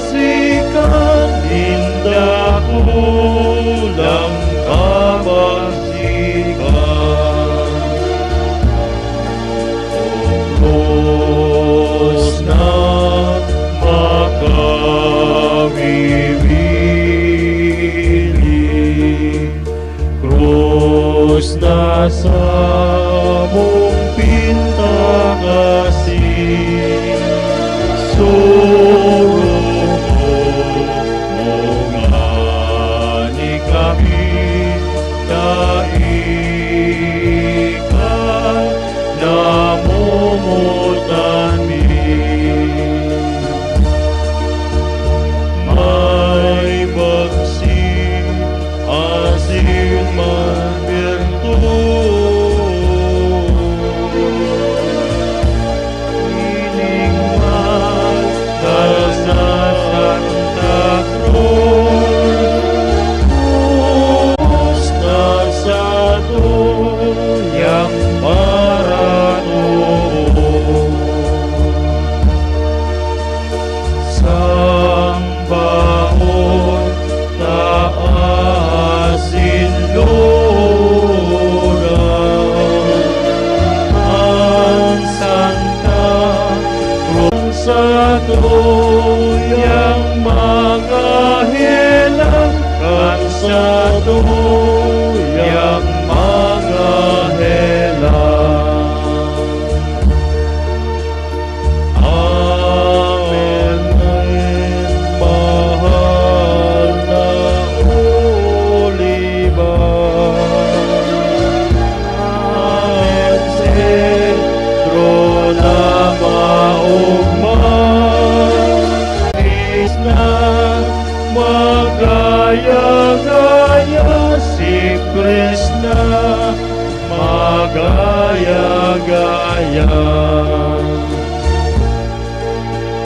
Kabagsikan din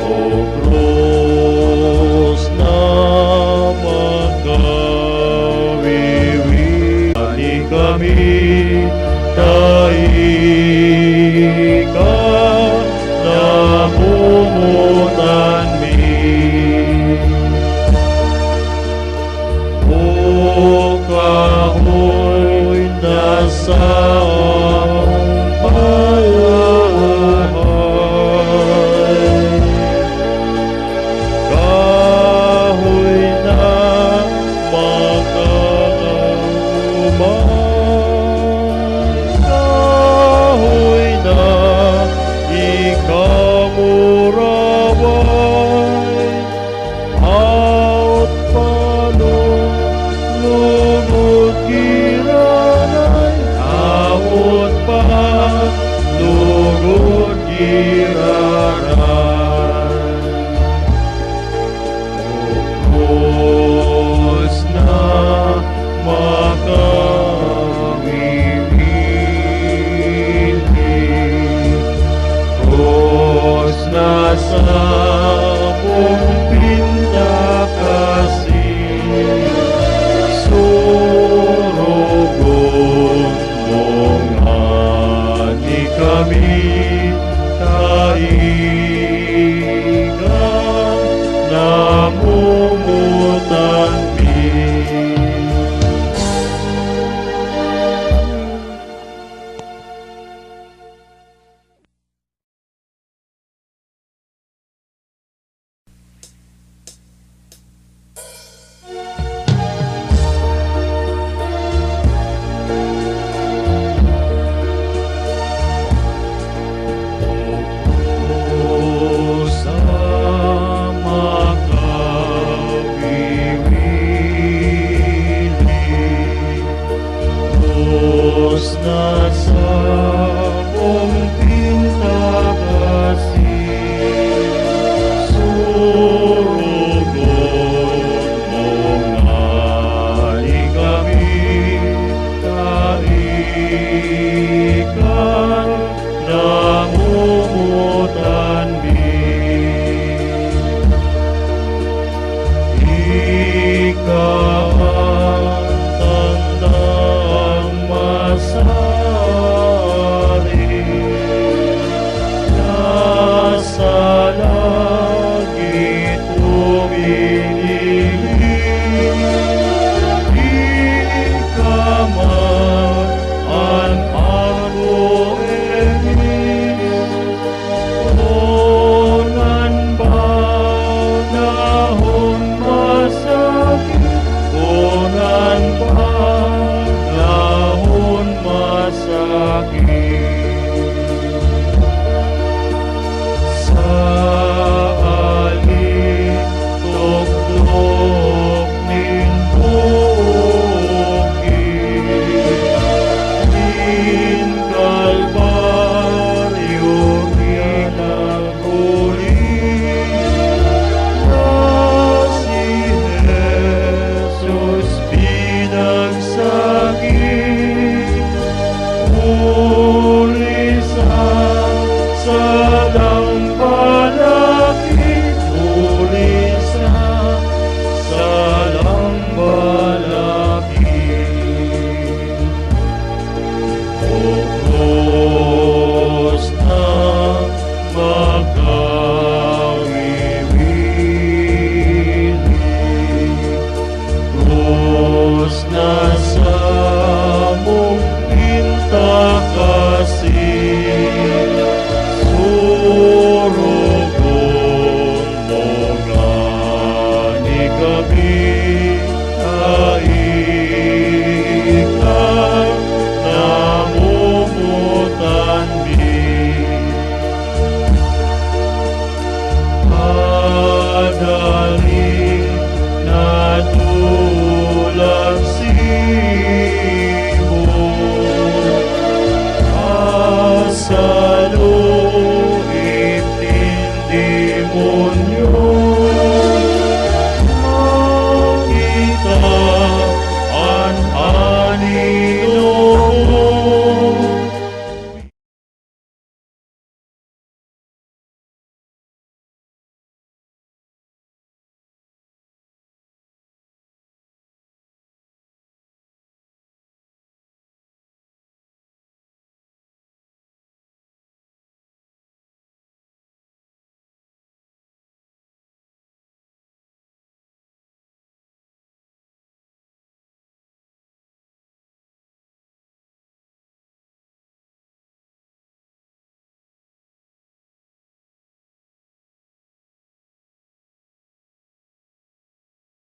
O Cruz na magawiwi kami, kaika namumutan mi. O kahoy nasa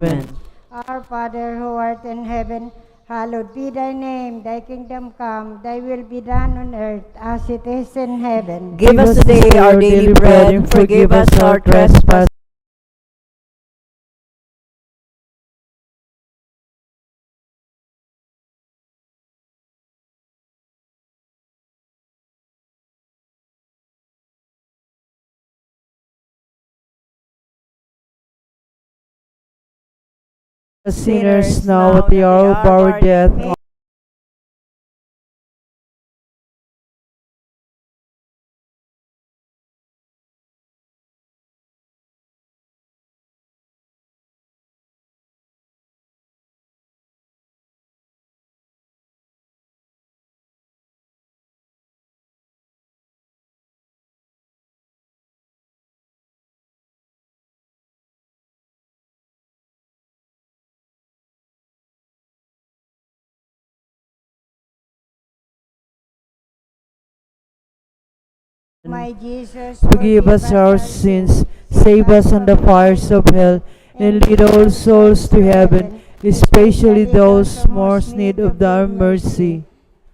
Amen. Our Father who art in heaven, hallowed be thy name. Thy kingdom come, thy will be done on earth as it is in heaven. Give us today our daily bread, and forgive us our trespasses. Sinners now at the hour of our death. My Jesus, Forgive us our sins, save us from the fires of hell, and lead all souls to heaven, especially those most need of thy mercy.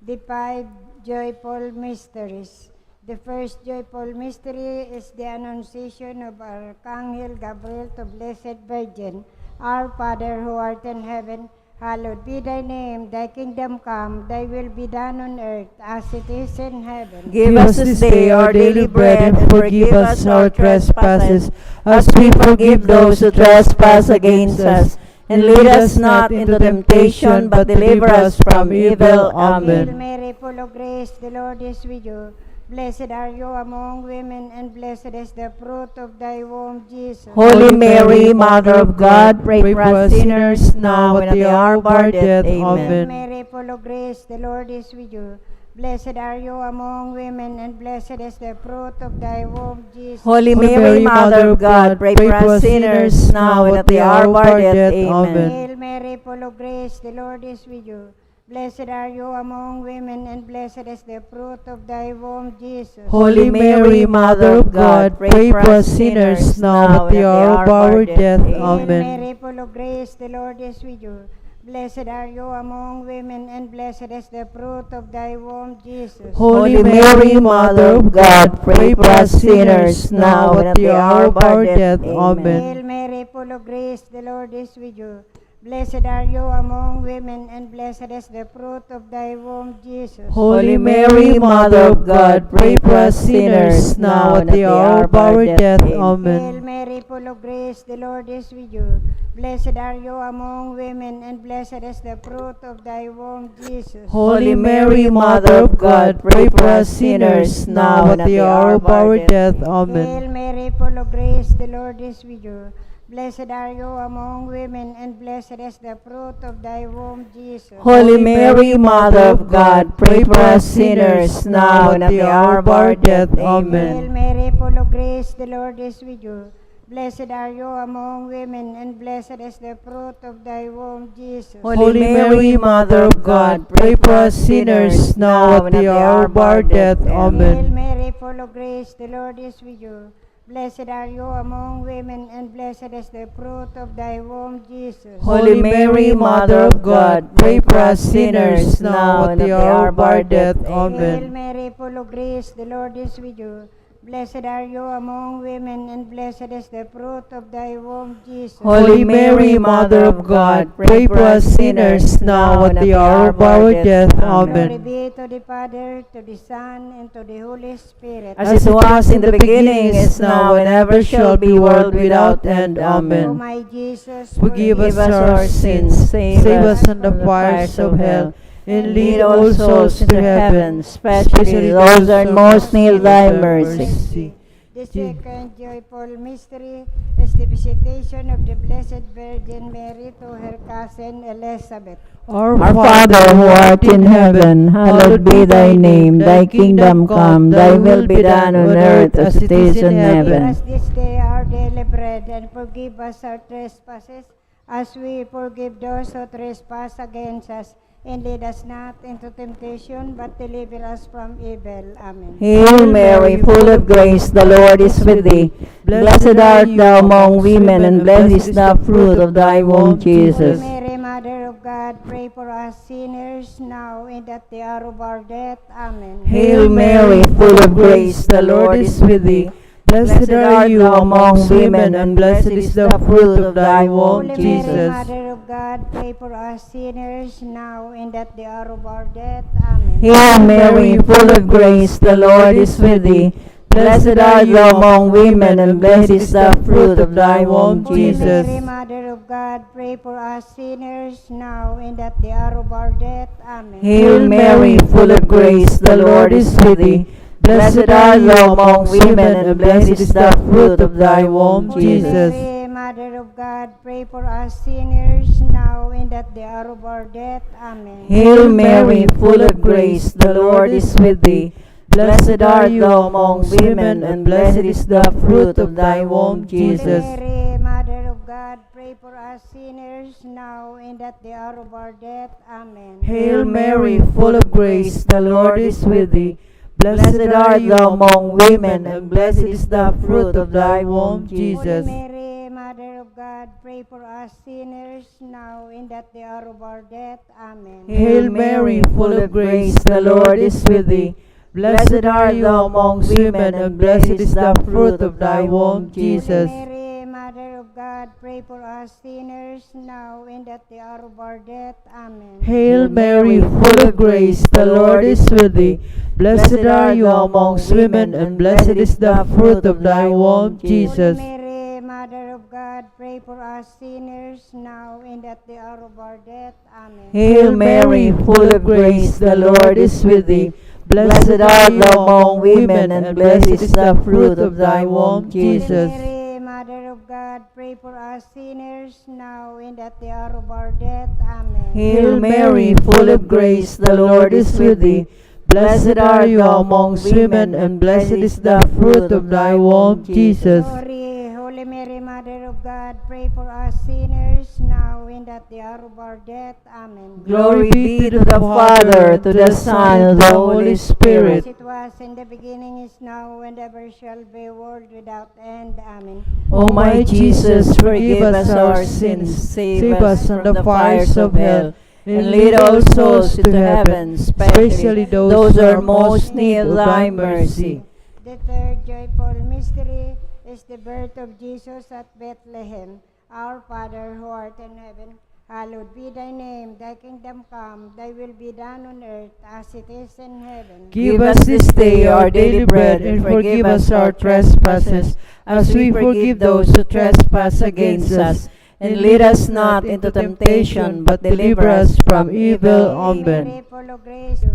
The 5 joyful mysteries. The first joyful mystery is the Annunciation of Archangel Gabriel to Blessed Virgin. Our Father who art in heaven, hallowed be thy name. Thy kingdom come, thy will be done on earth as it is in heaven. Give us this day our daily bread, and forgive us our trespasses, as we forgive those who trespass against us. And lead us not into temptation, but deliver us from evil. Hail Amen. Mary, full of grace, the Lord is with you. Blessed are you among women, and blessed is the fruit of thy womb, Jesus. Holy Mary, Mother of God, pray for us sinners now and at the hour of our death. Hail Amen. Mary, full of grace, the Lord is with you. Blessed are you among women, and blessed is the fruit of thy womb, Jesus. Holy Mary, Mother of God, pray for us sinners now and at the hour of our death. Amen. Hail Mary, full of grace, the Lord is with you. Blessed are you among women, and blessed is the fruit of thy womb, Jesus. Holy Mary, Mother of God, pray for us sinners now at the hour of our death. Hail Amen. Mary, full of grace, the Lord is with you. Blessed are you among women, and blessed is the fruit of thy womb, Jesus. Holy Mary, Mother of God, pray for us sinners now at the hour of our death. Amen. Hail Mary, full of grace, the Lord is with you. Blessed are you among women, and blessed is the fruit of thy womb, Jesus. Holy Mary, Mother of God, pray for us sinners now at the hour of our death. Amen. Hail Mary, full of grace, the Lord is with you. Blessed are you among women, and blessed is the fruit of thy womb, Jesus. Holy Mary, Mother of God, pray for us sinners now at the hour of our death. Amen. Hail Mary, full of grace, the Lord is with you. Blessed are you among women, and blessed is the fruit of thy womb, Jesus. Holy Mary, Mother of God, pray for us sinners now and at the hour of our death. Amen. Hail Mary, full of grace, the Lord is with you. Blessed are you among women, and blessed is the fruit of thy womb, Jesus. Holy Mary, Mother of God, pray for us sinners now at the hour of our death. Hail Amen. Mary, full of grace, the Lord is with you. Blessed are you among women, and blessed is the fruit of thy womb, Jesus. Holy Mary, Mother of God, pray for us sinners now at the hour of our death. Hail Amen. Mary, full of grace, the Lord is with you. Blessed are you among women, and blessed is the fruit of thy womb, Jesus. Holy Mary, Mother of God, pray for us sinners now at the hour of our death. Glory Amen. be to the Father, to the Son, and to the Holy Spirit. As it was in the beginning, is now, and ever shall be, world without end. O Amen. my Jesus, Forgive us our sins, save us from the fires of hell, and lead all souls to heaven, especially those that most need thy mercy. The second joyful mystery is the visitation of the Blessed Virgin Mary to her cousin Elizabeth. Our Father who art in heaven, hallowed be thy name. Thy kingdom come, thy will be done on earth as it is in Give heaven. us this day our daily bread, and forgive us our trespasses, as we forgive those who trespass against us. And lead us not into temptation, but deliver us from evil. Amen. Hail Mary, full of grace, the Lord is with thee. Blessed art thou among women, and blessed is the fruit of thy womb, Jesus. Holy Mary, Mother of God, pray for us sinners now and at the hour of our death. Amen. Hail Mary, full of grace, the Lord is with thee. Blessed are you among women, and blessed is the fruit of thy womb, Holy Mary, Jesus. Mother of God, pray for us sinners now and at the hour of our death. Amen. Hail Mary, full of grace, the Lord is with thee. Blessed art thou among women, and blessed is the fruit of thy womb, Holy Jesus. Mary, Mother of God, pray for us sinners now and at the hour of our death. Amen. Hail Mary, full of grace, the Lord is with thee. Blessed art thou among women, and blessed is the fruit of thy womb, Holy Jesus. Mary, Mother of God, pray for us sinners now and at the hour of our death. Amen. Hail Mary, full of grace, the Lord is with thee. Blessed art thou among women, and blessed is the fruit of thy womb, Jesus. Holy Mary, Mother of God, pray for us sinners now and at the hour of our death. Amen. Hail Mary, full of grace, the Lord is with thee. Blessed art thou among women, and blessed is the fruit of thy womb, Jesus. Holy Mary, Mother of God, pray for us sinners now and at the hour of our death. Amen. Hail Mary, full of grace, the Lord is with thee. Blessed art thou among women, and blessed is the fruit of thy womb, Jesus. Holy Mary, Mother of God, pray for us sinners now and at the hour of our death. Amen. Hail Mary, full of grace, the Lord is with thee. Blessed are you among women, and blessed is the fruit of thy womb, Jesus. Holy Mary, Mother of God, pray for us sinners now and at the hour of our death. Amen. Hail Mary, full of grace, the Lord is with thee. Blessed art thou among women, and blessed is the fruit of thy womb, Jesus. Holy Mary, Mother of God, pray for us sinners now and at the hour of our death. Amen. Hail Mary, full of grace, the Lord is with thee. Blessed are you among women, and blessed is the fruit of thy womb, Jesus. Glory, Holy Mary, Mother of God, pray for us sinners now and at the hour of our death. Amen. Glory be to the Father, to the Son, and the Holy Spirit. As it was in the beginning, is now, and ever shall be, world without end. Amen. O my Jesus, forgive us our sins, save us from the fires of hell, and lead all souls to heaven, especially those who are most need of thy mercy. The third joyful mystery is the birth of Jesus at Bethlehem. Our Father who art in heaven, hallowed be thy name. Thy kingdom come, thy will be done on earth as it is in heaven. Give us this day our daily bread, and forgive us our trespasses, as we forgive those who trespass against us. And lead us not into temptation, but deliver us from evil. Amen. Mary, full of grace,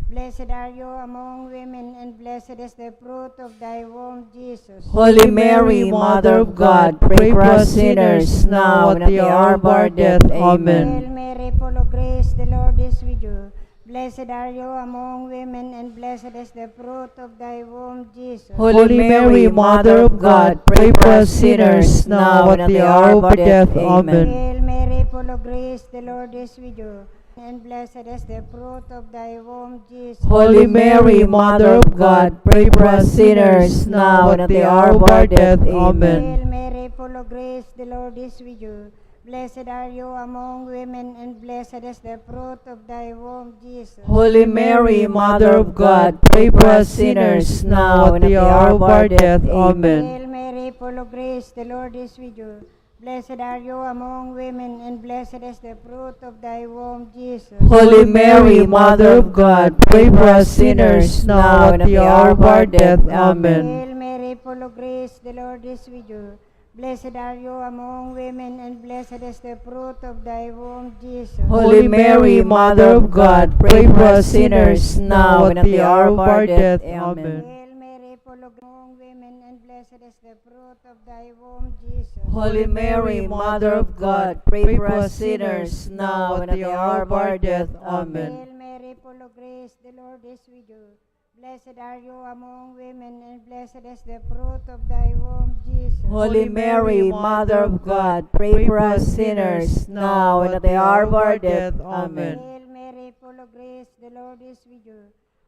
blessed are you among women, and blessed is the fruit of thy womb, Jesus. Holy Mary, Mother of God, pray for us sinners, now and at the hour of our death. Amen. Hail Mary, full of grace, the Lord is with you. Blessed are you among women, and blessed is the fruit of thy womb, Jesus. Holy Mary, Mother of God, pray for us sinners, now and at the hour of our death. Amen. Hail Mary, full of grace, the Lord is with you. And blessed is the fruit of thy womb, Jesus. Holy Mary, Mother of God, pray for us sinners, now and at the hour of our death. Amen. Hail Mary, full of grace, the Lord is with you. Blessed are you among women, and blessed is the fruit of thy womb, Jesus. Holy Mary, Mother of God, pray for us sinners, now and at the hour of our death. Amen. Hail Mary, full of grace, the Lord is with you. Blessed are you among women, and blessed is the fruit of thy womb, Jesus. Holy Mary, Mother of God, pray for us sinners, now and at the hour of our death. Amen. Hail Mary, full of grace, the Lord is with you. Blessed are you among women, and blessed is the fruit of thy womb, Jesus. Holy Mary, Mother of God, pray for us sinners, now and at the hour of our death. Amen. Hail Mary, full of among women, and blessed is the fruit of thy womb, Jesus. Holy Mary, Mother of God, pray for us sinners, now and at the hour of our death. Amen. Hail Mary, full of grace, the Lord is with you. Blessed are you among women, and blessed is the fruit of thy womb, Jesus. Holy Mary, Mother of God, pray for us sinners, now and at the hour of our death. Amen. Hail Mary, full of grace, the Lord is with you.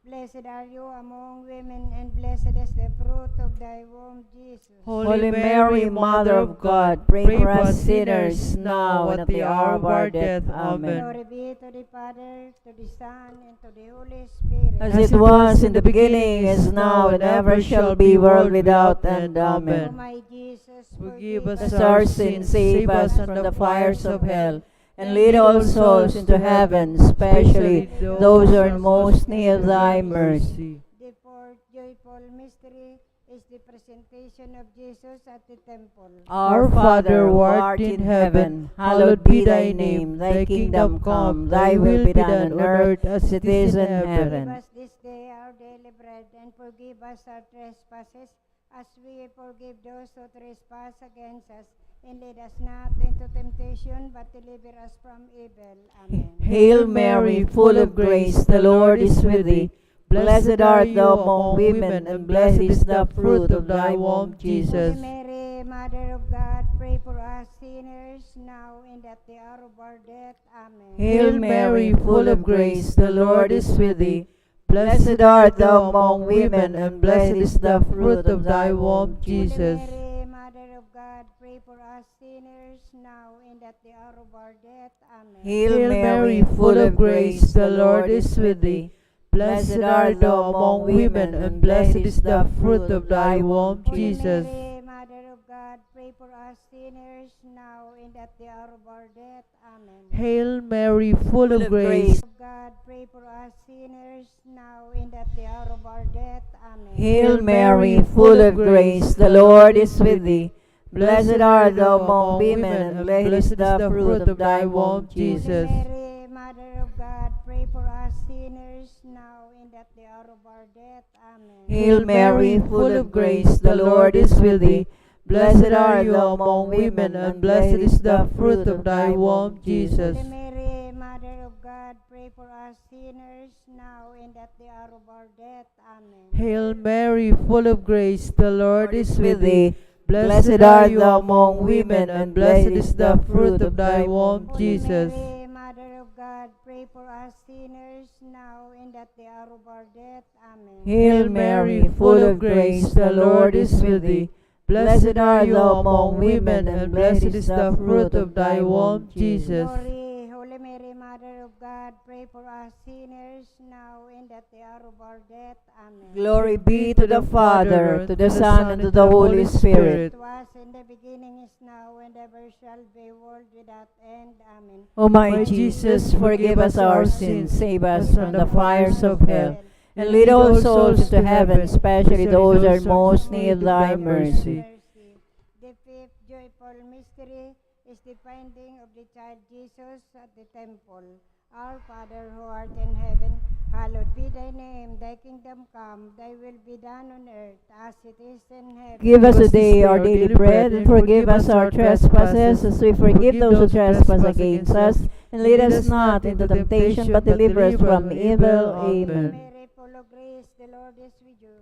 Blessed are you among women, and blessed is the fruit of thy womb, Jesus. Holy Mary, Mother of God, pray for us sinners, now and at the hour of our death. Amen. Glory be to the Father, to the Son, and to the Holy Spirit. As it was in the beginning, is now, and ever shall be, world without end. O Amen. my Jesus, Forgive us Our sins, save us from the fires of hell, and lead all souls into heaven, especially those who are in most need of thy mercy. The fourth joyful mystery is the presentation of Jesus at the temple. Our Father, who art in heaven, hallowed be thy name. Thy kingdom come, thy will be done on earth as it is in Give heaven. us this day our daily bread, and forgive us our trespasses, as we forgive those who trespass against us. And lead us not into temptation, but deliver us from evil. Amen. Hail Mary, full of grace, the Lord is with thee. Blessed art thou among women, and blessed is the fruit of thy womb, Jesus. Holy Mary, Mother of God, pray for us sinners, now and at the hour of our death. Amen. Hail Mary, full of grace, the Lord is with thee. Blessed art thou among women, and blessed is the fruit of thy womb, Jesus. Holy Mary, Mother of God, pray for us sinners, now and at the hour of our death. Amen. Hail Mary, full of grace, the Lord is with thee. Blessed art thou among women, and blessed is the fruit of thy womb, Jesus. Holy Mary, Mother of God, pray for us sinners, now and at the hour of our death. Amen. Hail Mary, full of grace. Of God, pray for us sinners, now and at the hour of our death. Amen. Hail Mary, full of grace, the Lord is with thee. Blessed art thou among women, and blessed is the fruit of thy womb, Jesus. Holy Mary, Mother of God, pray for us sinners, now and at the hour of our death. Amen. Hail Mary, full of grace, the Lord is with thee. Blessed art thou among women, and blessed is the fruit of thy womb, Jesus. Holy Mary, Mother of God, pray for us sinners, now and at the hour of our death. Amen. Hail Mary, full of grace, the Lord is with thee. Blessed art thou among women, and blessed is the fruit of thy womb, Jesus. Holy Mary, Mother of God, pray for us sinners, now and at the hour of our death. Amen. Hail Mary, full of grace, the Lord is with thee. Blessed art thou among women, and blessed is the fruit of thy womb, Jesus. Glory, Holy Mary, Mother of God, pray for us sinners, now and at the hour of our death. Amen. Glory be to the Father, to the Son, and to the Holy Spirit. It was in the beginning, is now, and ever shall be, world without end. Amen. O my Jesus, forgive us our sins, save us from the fires of hell, and lead all souls to heaven, especially those who are in most need of thy mercy. The fifth joyful mystery is the finding of the child Jesus at the temple. Our Father who art in heaven, hallowed be thy name. Thy kingdom come, thy will be done on earth as it is in heaven. Give us today our daily bread, and forgive us our trespasses, as we forgive those who trespass against us. And lead us not into temptation, but deliver us from evil. Amen. Mary, full of grace, the Lord is with you.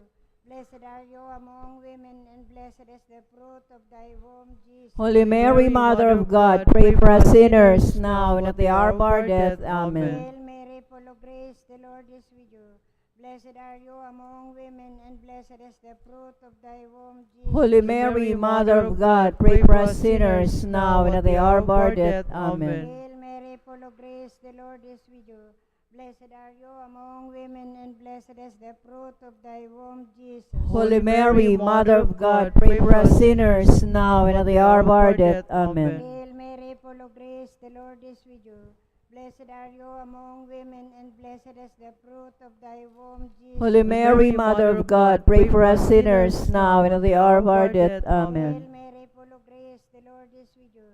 Blessed are you among women, and blessed is the fruit of thy womb, Jesus. Holy Mary, Mother of God, pray for us sinners, now and at the hour of our death. Amen. Hail Mary, full of grace, the Lord is with you. Blessed are you among women, and blessed is the fruit of thy womb, Jesus. Holy Mary, Mother of God, pray for us sinners, now and at the hour of our death. Amen. Hail Mary, full of grace, the Lord is with you. Blessed are you among women, and blessed is the fruit of thy womb, Jesus. Holy Mary, Mother of God, pray for us sinners, now and at the hour of our death. Amen. Hail Mary, full of grace, the Lord is with you. Blessed are you among women, and blessed is the fruit of thy womb, Jesus. Holy Mary, Mother of God, pray for us sinners, now and at the hour of our death. Amen. Hail Mary, full of grace, the Lord is with you.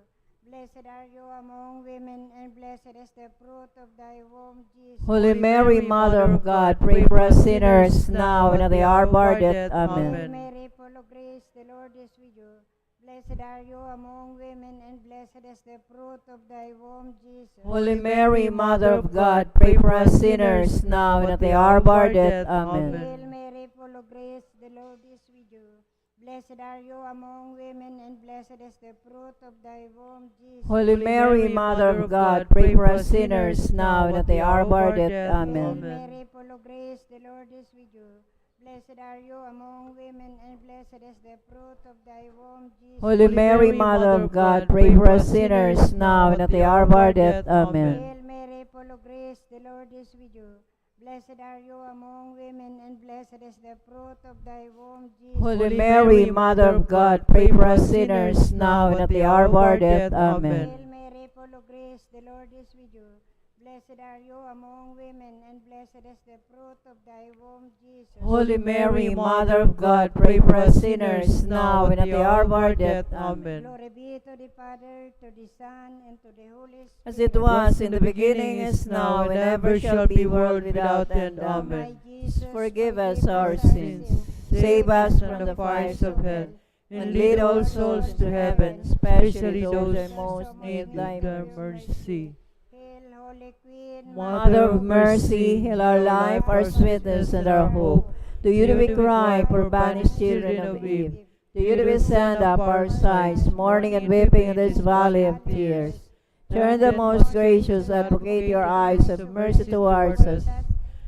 Blessed are you among women, and blessed is the fruit of thy womb, Jesus. Holy Mary, Mother of God, pray for us sinners, now and at the hour of our death. Hail Amen. Mary, full of grace, the Lord is with you. Blessed are you among women, and blessed is the fruit of thy womb, Jesus. Holy Mary, Mother of God, pray for us sinners, now and at the hour of our death. Amen. Hail Mary, full of grace, the Lord is with you. Blessed are you among women, and blessed is the fruit of thy womb, Jesus. Holy Mary, Mother of God, pray for us sinners now and at the hour of our death. Hail Amen. Mary, full of grace, the Lord is with you. Blessed are you among women, and blessed is the fruit of thy womb, Jesus. Holy Mary, Mother of God, pray for us sinners now and at the hour of our death. Amen. Hail Mary, full of grace, the Lord is with you. Blessed are you among women, and blessed is the fruit of thy womb, Jesus. Holy Mary, Mother of God, pray for us sinners now and at the hour of our death. Amen. Hail Mary, full of grace, the Lord is with you. Blessed are you among women, and blessed is the fruit of thy womb, Jesus. Holy Mary, Mother of God, pray for us sinners now and at the hour of our death. Amen. Glory be to the Father, to the Son, and to the Holy Spirit. As it was in the beginning, is now, and ever shall be, world without end. Amen. My Jesus, Forgive us our sins. Save us from the fires of hell. And lead all souls to heaven, especially those who most need thy mercy. Hail, Holy Queen, Mother of mercy, hail our life, our sweetness, and our hope. To you do we cry, poor banished children of Eve. To you do we send up our sighs, mourning and weeping in this valley of tears. Turn the most gracious advocate your eyes of mercy towards us.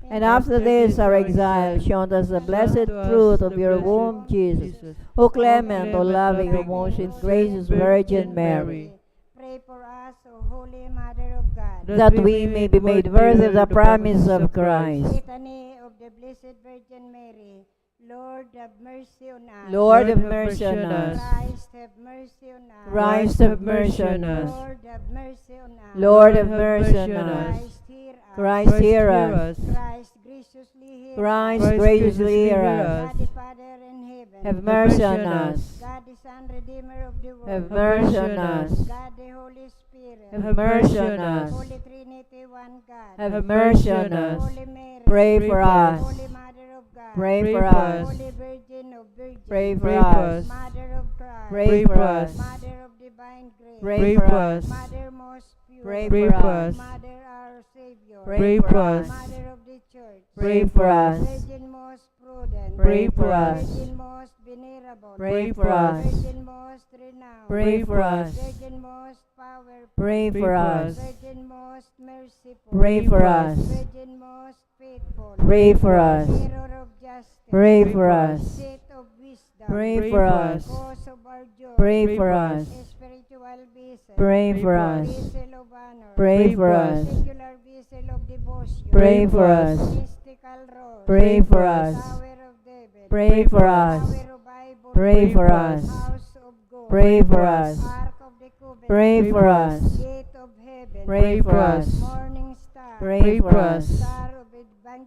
And after this our exile, show us the blessed fruit of your womb, Jesus. O clement, O loving, O most gracious Virgin Mary, pray for us, O Holy Mother of God. that we may be made worthy of the promise of Christ. Litany of the Blessed Virgin Mary. Lord, have mercy on us. Lord, have mercy on us. Christ, have mercy on us. Christ, have mercy on us. Lord, have mercy on us. Lord, have mercy on us. Christ, hear us. Christ, hear us. Christ, graciously hear Christ, us. graciously hear God us. the Father in heaven. Have mercy on us. God the Son, Redeemer of the world. Have mercy on us. God the Holy Spirit. Have mercy on us. Holy Trinity, one God. Have mercy on us. Holy Mary. Pray for us. Holy Mother of God. Pray for us. Holy Virgin of Virgins. Pray for us. Mother of Christ. Pray for us. Mother of divine grace. Pray for us. Mother most pure. Pray for us. Mother our Savior. Pray for us. Mother of the Church. Pray for us. Virgin most prudent. Pray for us. Virgin most venerable. Pray for us. Virgin most renowned. Pray for us. Virgin most powerful. Pray for us. Virgin most merciful. Pray for us. Virgin most faithful. Pray for us. Mirror of justice. Pray for us. Seat of wisdom. Pray for us. Cause of our joy. Pray for us. Spiritual vessel. Pray for us. Vessel of honor. Pray for us. Secular vessel of devotion. Pray for us. Mystical rose. Pray for us. Tower of David. Pray for us. Tower of Bible. Pray for us. House of God. Pray for us. Ark of the Covenant. Pray for us. Gate of heaven. Pray for us. Morning star. Pray for us. Star of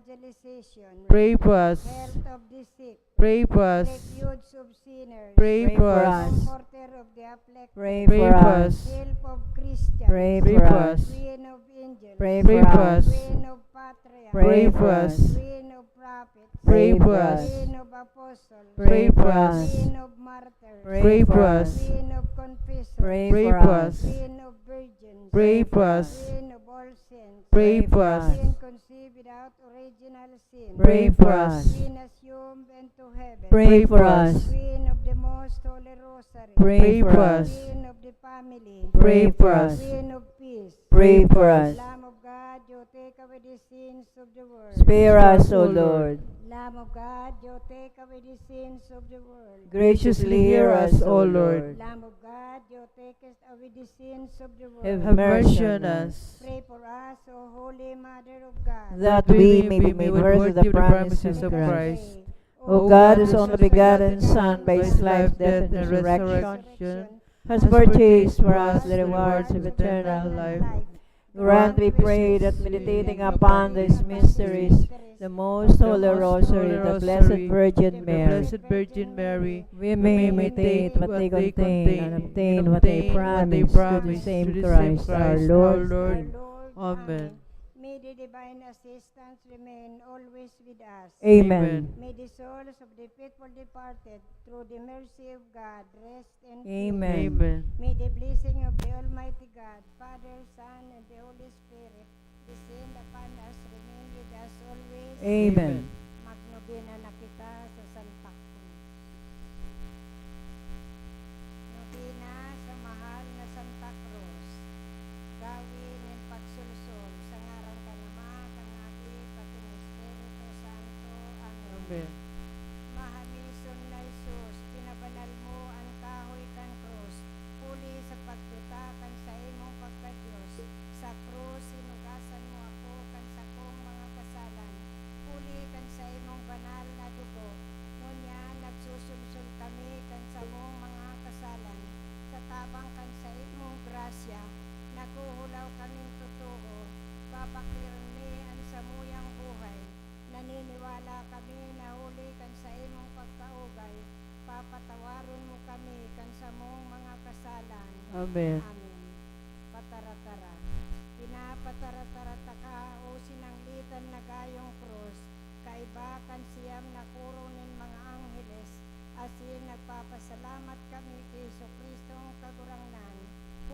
evangelization. Pray for us. Health of the sick. Pray for us. Refuge of sinners. Pray Pray for for us. us. Comforter of the afflicted. Pray Pray for for us. us. Help of Christians. Pray Pray for for us. us. Queen of angels. Pray Pray for for us. us. Queen of patriarchs. Pray for for us. us. Queen of prophets. Pray Pray for for us. us. Queen of apostles. Pray for us. Queen of martyrs. Pray for us. Queen of confessors. Pray Pray for for us. us. Queen of virgins. Pray for us. Queen of all saints. Pray for us. Queen conceived without original sin. Pray for us. Queen assumed into heaven. Pray for us. Queen of the most holy rosary. Pray for us. Queen of the family. Pray for us. Queen of peace. Pray for us. Lamb of God, you take away the sins of the world. Spare us, O Lord. Lamb of God, you take away the sins of the world. Graciously hear us, O Lord. Lamb of God, you take away the sins of the world. Have mercy on us, Pray for us, O Holy Mother of God. that we may be made worthy of the promises of Christ. O O God, whose only begotten Son, by his life, death, and resurrection, has purchased for us the rewards of eternal life. Grant, we pray, that meditating upon these mysteries, the most holy rosary, the Blessed Virgin The Mary, Blessed Virgin Mary, we may imitate what they contain and obtain what they promise to the same Christ our Lord. Lord. Lord, Amen. May the divine assistance remain always with us. Amen. May the souls of the faithful departed, through the mercy of God, rest in peace. Amen. Amen. May the blessing of the Almighty God, Father, Son, and the Holy Spirit descend upon us, remain with us always. Amen. Magnovena na kita sa Santa Cruz. Amen. Amen. Pataratara. Pinapataratara ka o sinanglitan na gayong krus, kaibakan siyam na kuro nin mga angheles, asin nagpapasalamat kami kay Kristong kagurangnan.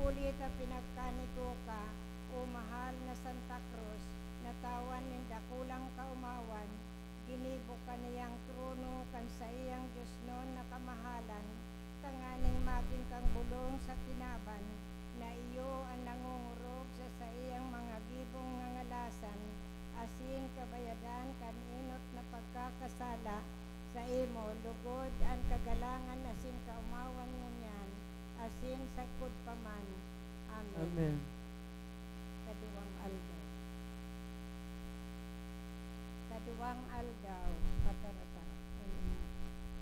Pulit na pinagkanigo ka, o mahal na Santa Cruz, natawan nin dakulang Kaomawan, ginibo ka niyang trono kan sa iyang Diyos noon na kamahalan, tanganing maging kang bulong sa kinaban, na iyo ang nangungurog sa iyang mga gibong ngangalasan, asin kabayadan kan Enot na pagkakasala, sa imo lugod ang kagalangan asin Kaomawan ngunyan, asin sakod paman. Amen. Amen. Ikaduwang Aldaw. Ikaduwang Aldaw, patarata.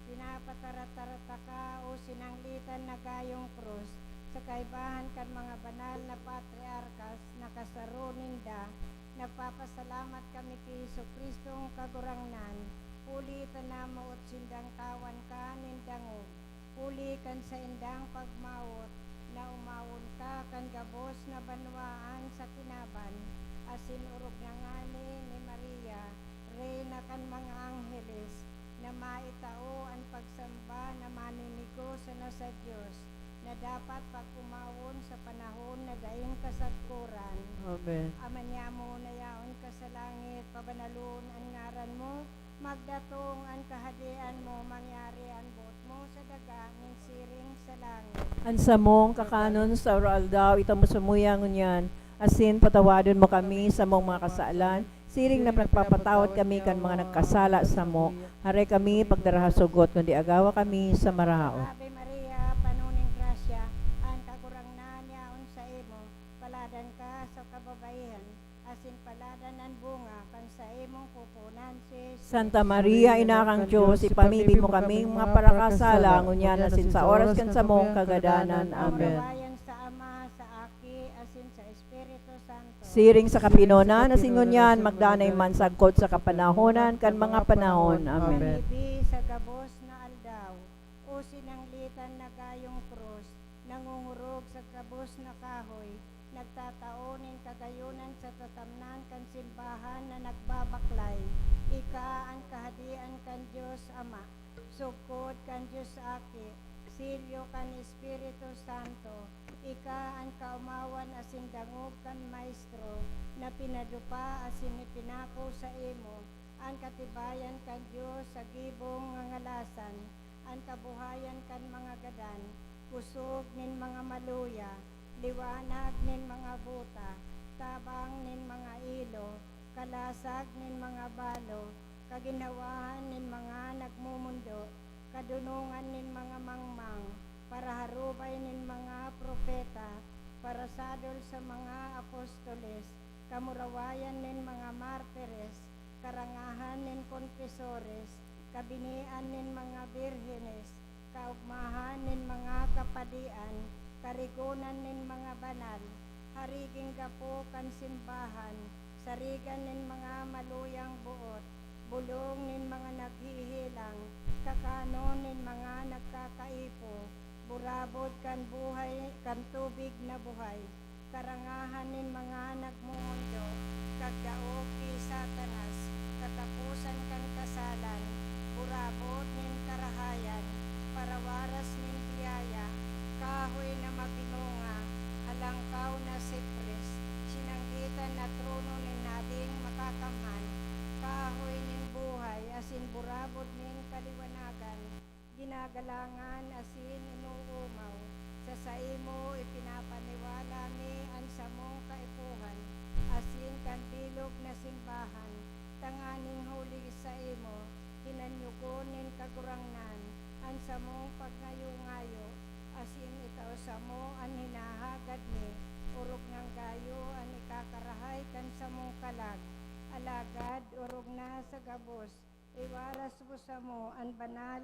Pinapataratara ka o sinanglitan na gayong krus, sa kaibahan kan mga banal na patriarkas, nakasaro ninda, nagpapasalamat kami kay Kristong kagurangnan, puli tanamo at sindang tawan ka nindangog, puli kan sa indang pagmawot, na umawon ka kan gabos na banwaan sa kinaban, asin urog na ngani ni Maria, reyna kan mga angheles, na maitao ang pagsamba na maninigo sa nasa Diyos, na dapat pag-umawon sa panahon na daing kasagkuran. Amen. Amanyamo na yaon ka sa langit, pabanalon ang ngaran mo, magdatong ang kahadian mo, mangyari ang buot mo sa daga, ng siring sa langit. Ansa mong kakanon sa oral daw, ito mo sumuyang ngunyan, asin patawadon mo kami sa mong mga kasalan, siring na nagpapatawad kami kan mga nagkasala sa mo, hare kami pagdarahasugot, kundi agawa kami sa marao. Ave Maria, panuning grasya, ang kagurangnan yaon sa imo, paladan ka sa kababaihan, asin paladan ang bunga, kan sa imong pupunan si Santa Maria, ina kang Diyos, ipamibig mo kami mga parakasala, ngunyan asin sa oras kan sa mong kagadanan. Amen. Kaurawayan sa Ama, sa Aki, asin sa Espiritu Santo. Siring sa kapinonan, asin ngunyan, magdanay man sagkot sa kapanahonan, kan mga panahon. Amen. Pamibi sa gabos na aldaw, o sinanglitan na gayong krus, nangungurog sa gabos na kahoy, nagtataonin kagayunan sa tatamnan kan simbahan na nagbabaklay, ika ang kahadian kan Diyos Ama, sugkod kan Diyos Aki, silyo kan Espiritu Santo, ika ang Kaomawan asin dangog kan Maestro, na pinadupa asin ipinako sa imo, ang katibayan kan Diyos sa gibong ngangalasan, ang kabuhayan kan mga gadan, kusog nin mga maluya, liwanag nin mga buta, tabang nin mga ilo, kalasag nin mga balo, kaginawahan nin mga nagmumundo, kadunungan nin mga mangmang, para harubay nin mga propeta, para sadol sa mga apostoles, kamurawayan nin mga martires, karangahan nin konfesores, kabinian nin mga birhenes, kaugmahan nin mga kapadian, karigunan nin mga banal, hariging gapo kan simbahan, sarigan nin mga maluyang buot, bulong nin mga naghihilang, kakano nin mga nagkakaipo, burabod kan buhay, kan tubig na buhay, karangahan nin mga nagmumundo, kagdaog ni Satanas, katapusan kan kasalan, burabod nin karahayan, parawaras nin biyaya, kahoy na mabinunga, halangkaw na sipres, sinanggitan na trono nin nading makakamhan, kahoy nin buhay, asin burabod nin kaliwanagan, ginagalangan asin inuumaw, sa saimo ipinapaniwala mi ang samong kaipuhan, asin kan bilog na simbahan, tanganing huli sa imo, kinanyugon nin kagurangnan, ang samong pagngayo-ngayo, asin ikaw sa mo ang hinahagad ni, urog ng gayo ang ikakarahay kan samong kalag, alagad urog na sa gabos, iwaras mo sa mo ang banal,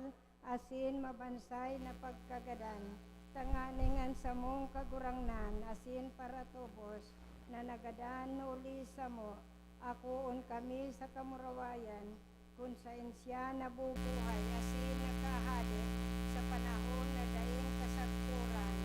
asin mabansay na pagkagadan, tanganingan sa mong kagurangnan, asin para tubos, na nagadan uli sa mo, akuon kami sa kamurawayan, kung sa insya na bubuhay, asin nakahali, sa panahon na daing kasagpuran.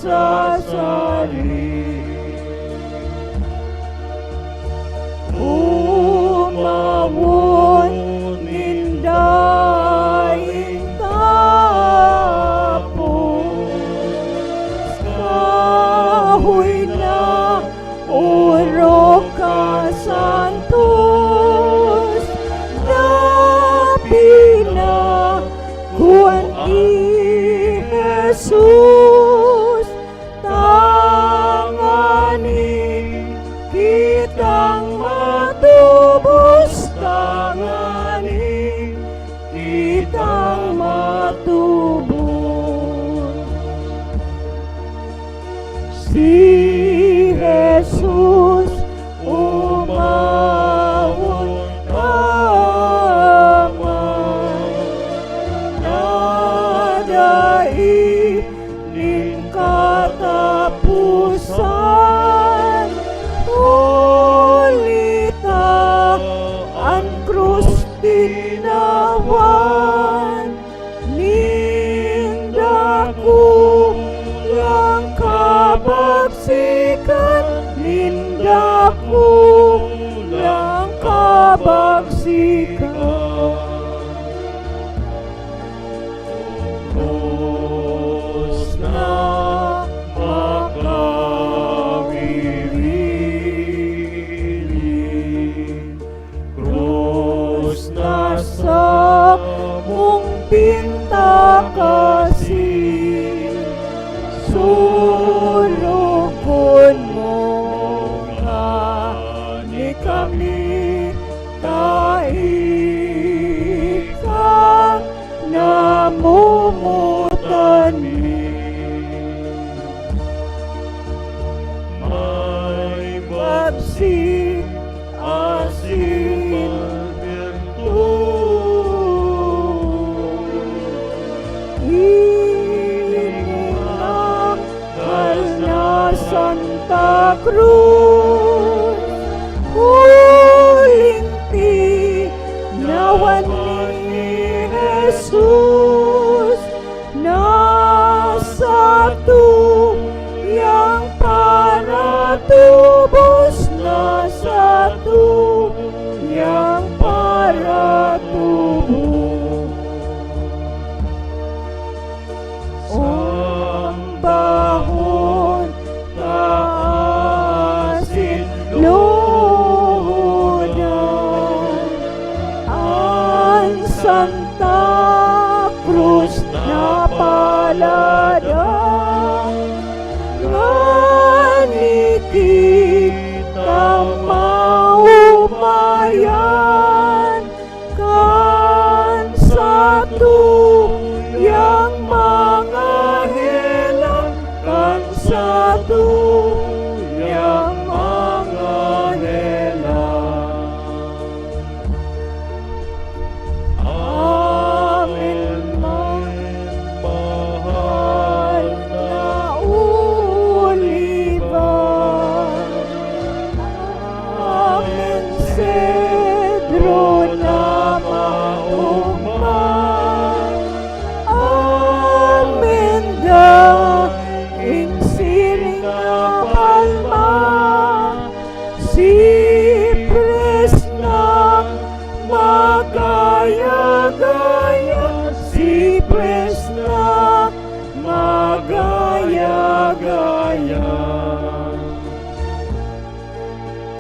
nagsasari. Umawon nindaing tapos, kahoy na urok ka santos, napina kuan Jesus, tangani kitang matubos, tangani kitang matubos. Si Jesus umawon amay, nadai ning katapusan, ulita ang krus tinawan, nindaku lang kabagsikan, nindaku lang kabagsikan. Krus na makawiwili, krus na sa mong pinta kasi, sulukon mo nga ni kami, taika namumutan mi. May babsik asin ininang kal na Santa Cruz, huling tinawan ni Jesus, nasa tuyang para tubos, nasa tuyang para tubos. Ang bahon kaasin lunan, ang Santa Cruz na palada, nganiti kang maumayan, kan sa tuyang mga helang, kan sa tuyang mga helang. Amen, mahal na uliban. Amen, cedro na maugman. Amen, daing siring na palma. Sipres na magaya-gaya, sipres na magaya-gaya.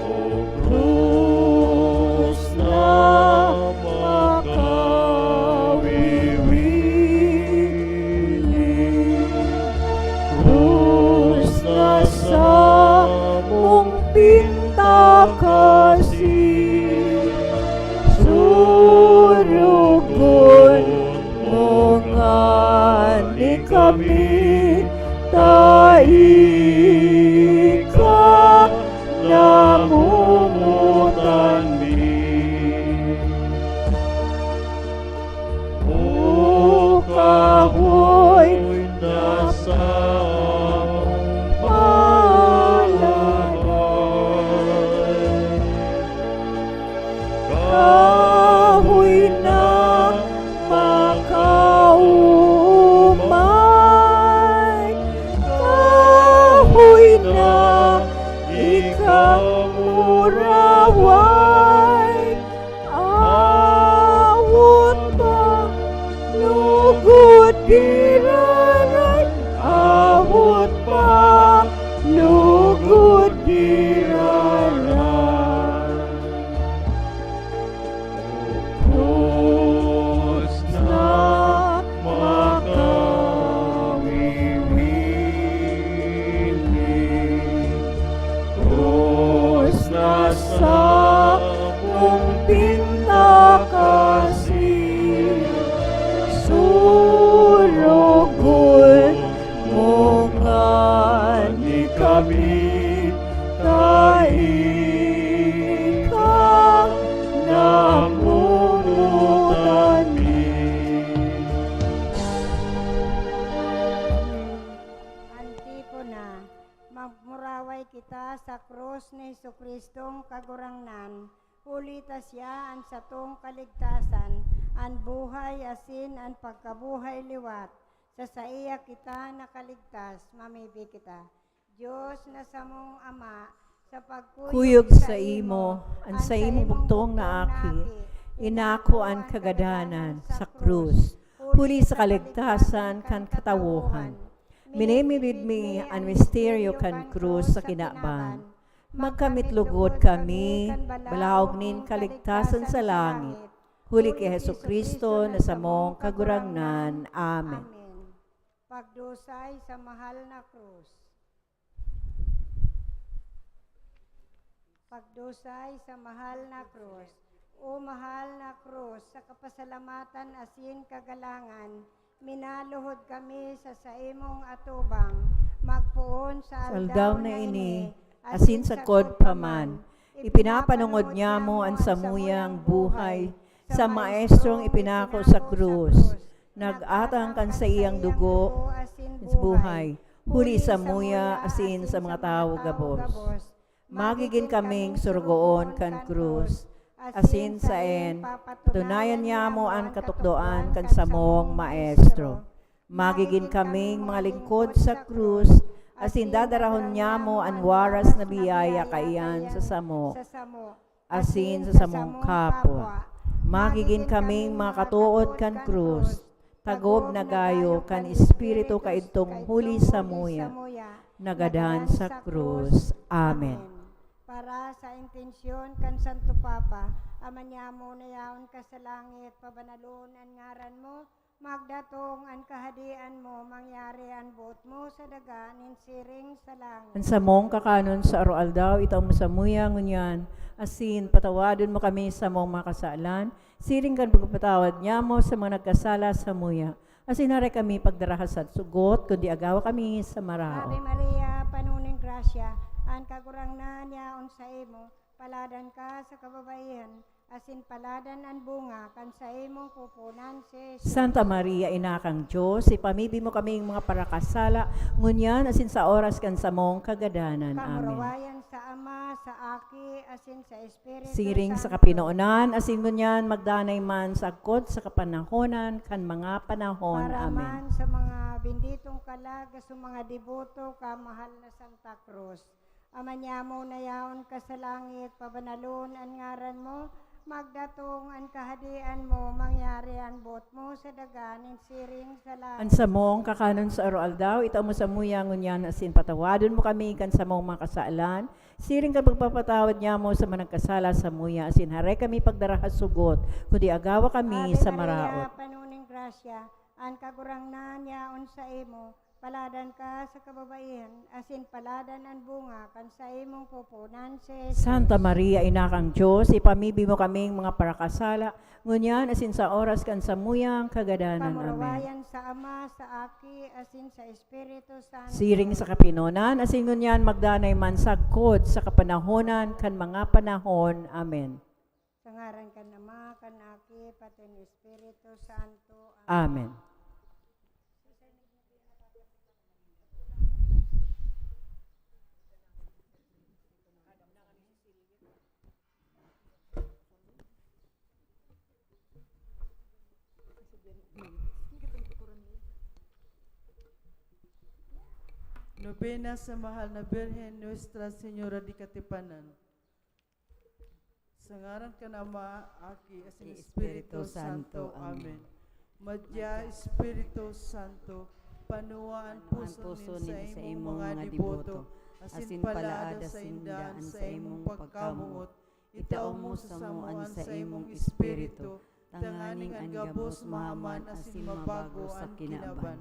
O krus na makawiwili, krus na sa mong pinta kasi, surugon mo nga ni kami, taika namumutan mi. O kahoy nasa palagay, kahoy na makaumay, Magmuraway kita sa krus ni Jesucristong kagurangnan. Ulita siya ang satong kaligtasan, ang buhay asin ang pagkabuhay liwat. Sa iya kita nakaligtas, mamibi kita. Diyos na samong Ama, sa Kuyog sa imo, ang sa imo bugtong na aki, inako ang kagadanan sa krus, huli sa kaligtasan kan katawuhan. Minimibid mi ang misteryo kan krus sa kinaban. Magkamitlugod kami, balahog nin kaligtasan sa langit. Huli kay Jesucristo na samong kagurangnan. Amen. Pagdusay sa mahal na krus. Pagdusay sa mahal na krus. O mahal na krus, sa kapasalamatan asin kagalangan, minaluhod kami sa saimong atubang, magpuon sa aldaw na ini, asin sa kod paman. Ipinapanungod niya mo ang samuyang buhay, sa maestrong ipinako sa krus. Nag-atang kan sa iyang dugo, buhay, huli sa muya, asin sa mga tao gabos. Magiging kaming surgoon kan krus, asin sa en, tunayan niya mo ang katukdoan kan samong maestro. Magiging kaming mga lingkod sa krus, asin dadarahon niya mo ang waras na biyaya kaiyan sa samo, asin sa samong kapwa. Magiging kaming mga katuod kan krus, tagob na gayo kan espiritu kaidtong huli sa muya, nagadan sa krus. Amen. Para sa intensyon kan Santo Papa, amanyamo na yaon ka sa langit, pabanalon ang ngaran mo, magdatong ang kahadian mo, mangyari ang buot mo sa daga, ninsiring sa langit. Ang samong kakanon sa aldaw, itaw mo sa muya, ngunyan, asin, patawadon mo kami sa mong makasalan, siring kan pagpatawad niya mo sa mga nagkasala sa muya. Asin nare kami pagdarahas at sugot, kundi agawa kami sa marao. Ave Maria, panuning grasya, ang kagurangnan niyaon sa imo, paladan ka sa kababaihan, asin paladan ang bunga, kan sa imong pupunan si Jesus. Santa Maria, inakang Diyos, ipamibi mo kaming mga parakasala, ngunyan asin sa oras kan samong kagadanan. Amen. Kamurawayan sa Ama, sa Aki, asin sa Espiritu Siring sa Santo. kapinoonan, asin ngunyan magdanay man sa agkod sa kapanahonan, kan mga panahon. Para Amen. man sa mga benditong kalag, sa mga deboto, kamahal na Santa Cruz. Amanyamo na yaon ka sa langit, pabanalon ang ngaran mo, magdatong ang kahadian mo, mangyari ang bot mo sa daganin siring sa langit. Ang samong kakanon sa aldaw, itaw mo sa muya ngunyan asin patawadon mo kami kan samong mga kasaalan, siring ka pagpapatawad niya mo sa managkasala sa muya, asin hare kami pagdarahas sugot, kundi agawa kami sa maraot. Ave Maria, panuning grasya, ang kagurangnan yaon sa imo, paladan ka sa kababaihan, asin paladan ang bunga, kan sa imong pupunan si Jesus. Santa Maria, inakang Diyos, ipamibi mo kaming mga parakasala, ngunyan asin sa oras kan sa muyang kagadanan. Amen. Kamurawayan sa Ama, sa Aki, asin sa Espiritu Santo. Siring sa kapinonan, asin ngunyan magdanay man sagkod sa kapanahonan kan mga panahon. Amen. Sa ngaran kan Ama, kan Aki, pati ni Espiritu Santo. Amen. Novena sa mahal na Birhen Nuestra, Senora di Katipanan. Sa ngaran ka na Ama, Aki, asin Espiritu Santo. Amen. Madya Espiritu Santo, panuwaan puso nin sa imong mga deboto, asin palaada sa indaan sa imong pagkamuot, itaom mo sa samuan sa imong Espiritu, tanganing ang gabos mahaman asin mabago ang kinaban.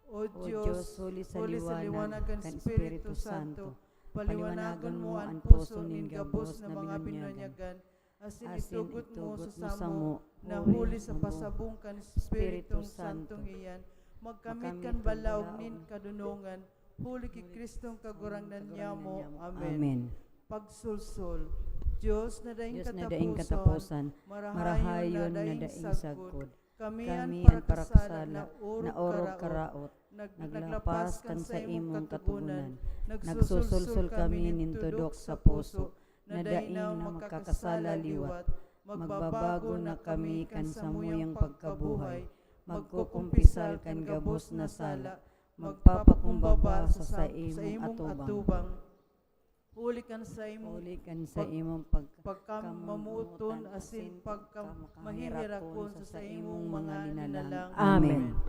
O Diyos, huli sa liwanag ang Espiritu Santo, paliwanagan mo ang puso nin gabos na mga binunyagan, asin itugot mo sa samo, na huli sa pasabong kan Espiritu Santong iyan, magkamit kan balaog nin kadunungan, huli ki Kristong kagurangnan niya mo. Amen. Pagsulsol, Diyos na daing katapusan, marahayon na daing sagkod, Kami kami ang ang parakasala na na orog karaot, naglapas kan sa imong katugunan, nagsusulsul kami nintudok sa puso, na daing na magkakasala liwat, magbabago na kami kan samuyang pagkabuhay, magkukumpisal kan gabos na sala, magpapakumbaba sa imong atubang. Huli kan sa imong pagkamamuton asin pagkamahirakon sa imong mga linalang. Amen.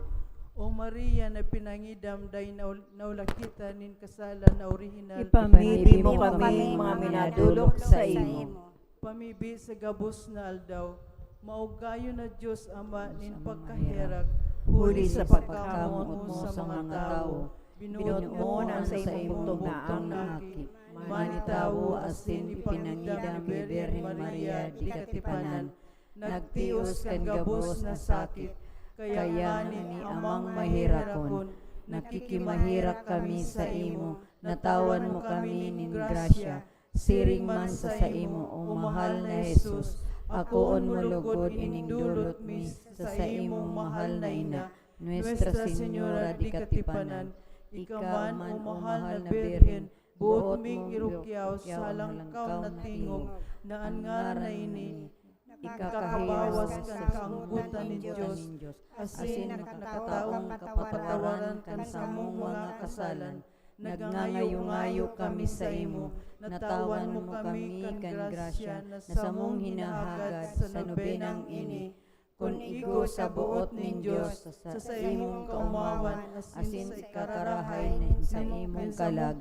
O Maria na pinangidam day naulakita nin kasalan na orihinal. Ipamibi mo kami mga minadulok sa imo. Pamibi sa gabos na aldaw, maugayo na Diyos Ama nin pagkahirak, Huli sa pagkakamot mo sa mga tao, binuot mo ang sa imong bugtong na aki. Manitawo asin ipinangidam ni Birhen Maria di Katipanan, nagtios kan gabos na sakit, kaya ni amang mahirakon, nakikimahirak kami sa imo, natawan mo kami nin grasya, siring man sa imo, o mahal na Jesus, akoon mo lugod ining dulot mi sa imong mahal na ina, Nuestra Senora di Katipanan, ikaw man o mahal na Birhen, buot ming irukyaw sa langkaw na tingog, na angar na ini, ikakabawas kan kaanggutan ni Diyos, asin nakataong kapatawaran kan sa mong mga kasalan, nagngangayo-ngayo kami sa imo, natawan mo kami kan grasya, na sa mong hinahagad sa nobenang ini, kung igo sa buot nin Diyos, sa imong Kaomawan, asin sa kararahay sa imong kalag.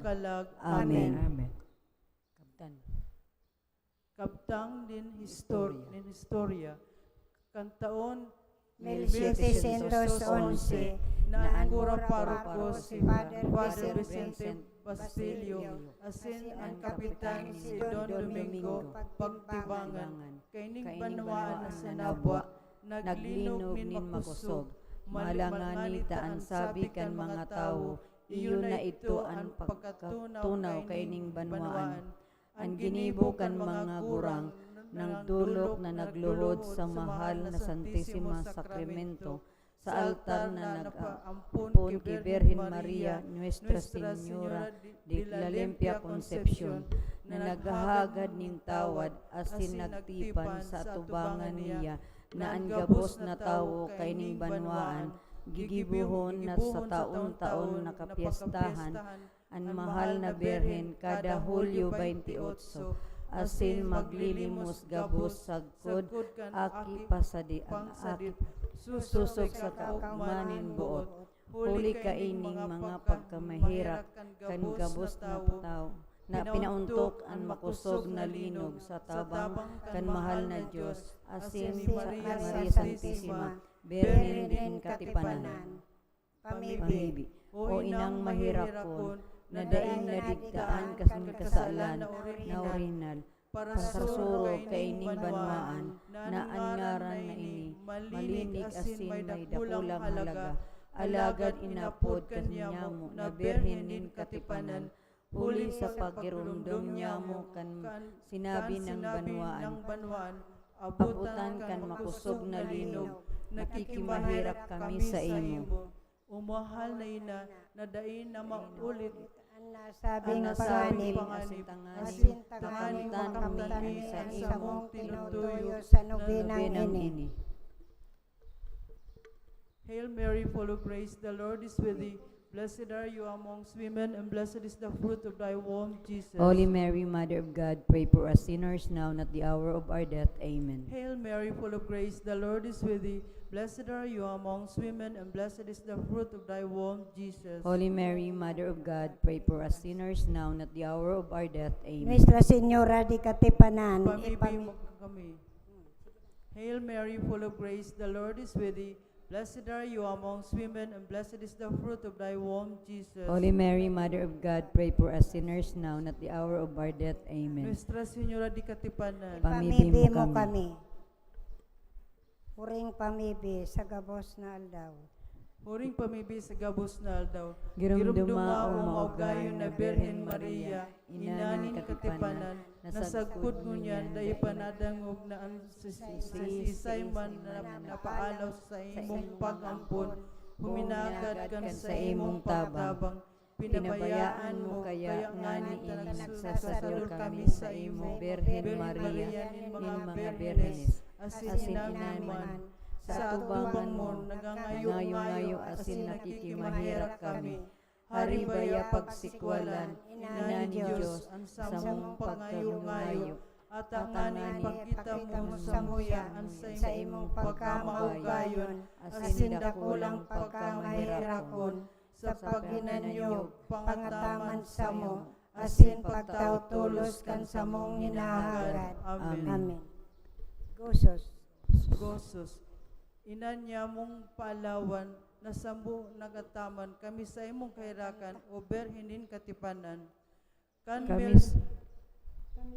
Amen. Kaptang din historia, kantaon 1711 na ang Cura Parroco si Father Vicente Bastilio, asin ang kapitan si Don Domingo Pagtibangan, kaining banwaan na sanabwa, naglinog nin makusog, malanganita ang sabi kan mga tao, iyon na ito ang pagkatunaw kaining banwaan. Ang ginibo kan mga gurang, ng dulok na nagluhod sa mahal na Santisima Sakramento, sa altar na nag-aampon kay Birhen Maria, Nuestra Senora de la Limpia Concepcion, na naghahagad ning tawad, asin nagtipan sa atubangan niya, na ang gabos na tawo kaining banwaan, gigibuhon na sa taon-taon nakapiestahan, ang mahal na Birhen kada Hulyo 28, asin maglilimos gabos sagkod, aki pasadi ang aki, susog sa kaugmanin buot, huli kaining mga pagkamahirak kan gabos na tao, na pinauntok ang makusog na linog sa tabang kan mahal na Diyos, asin sa Maria Santisima, Birhen din Katipanan. Pamibi, o inang mahirakon, na daing nadigtaan kasalan na orinal, para suro kaining banwaan, na angaran na ini, malinig asin may dakulang halaga, alagad inapod kanyamo na Birhen din Katipanan, huli sa pagirumdum niya mo kan sinabi ng banwaan, abutan kan makusog na linog, nakikimahirap kami sa imo. Umahal na ina, na dain na maulit, sabing panganib, asin tanganing makamtan sa imong tinutuyo sa nobenang ini. Hail Mary, full of grace, the Lord is with thee. Blessed are you amongst women, and blessed is the fruit of thy womb, Jesus. Holy Mary, Mother of God, pray for us sinners now and at the hour of our death. Amen. Hail Mary, full of grace, the Lord is with thee. Blessed are you amongst women, and blessed is the fruit of thy womb, Jesus. Holy Mary, Mother of God, pray for us sinners now and at the hour of our death. Amen. Nuestra Senora di Katipanan, Pamibi mo kami. Hail Mary, full of grace, the Lord is with thee. Blessed are you amongst women, and blessed is the fruit of thy womb, Jesus. Holy Mary, Mother of God, pray for us sinners now and at the hour of our death. Amen. Nuestra Senora di Katipanan, Pamibi mo mo kami. kami. Huring pamibi sa gabos na aldaw. huring pamibi sa gabos na aldaw, Girumduma o maugayo na Birhen Maria, ina ni Katipanan, nasagpud ngunyan dahil panadangog na ang sisay man na napaalaw sa imong pag-ampon, huminagad kan sa imong pagtabang, pinabayaan mo kaya ngani nagsasadol kami sa imo, Birhen Maria, nin mga Birhenes, asin inang man, sa atubang mo, nagangayo-ngayo, asin nakikimahirap kami. Haribaya pagsikwalan, ina ni Diyos, ang samong pagngayo-ngayo, at ang nganing pagkita mo sa muya, ang sa imong pagkamaugayon, asin dakulang pagkamahirakon, sa paginanyo, pangataman sa mo, asin pagtautulos kan sa mong hinahagad. Amen. Gosos. Gosos. Inanya mong paalawan, na sambu nagataman kami sa imong kahirakan o berhinin Katipanan. Kami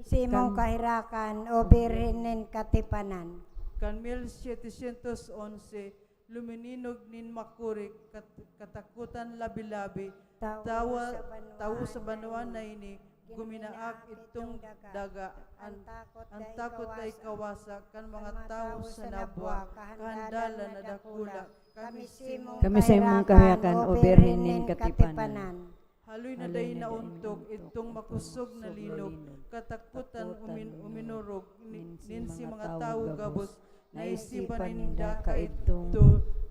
Sa imong kahirakan o birhinin Katipanan. Kan 1711, lumininog nin makurik, katakutan labi-labi, tawo sa banawan na ini, guminaak itong daga, ang takot ay kawasak, kan mga tao sa nabwa, kahandala na dakula, Kami sa imong kahirakan o birhinin Katipanan. haloy na day nauntok, itong makusog na linog, katakutan uminurog, ninsi mga tao gabos, naisipan ninda kaitong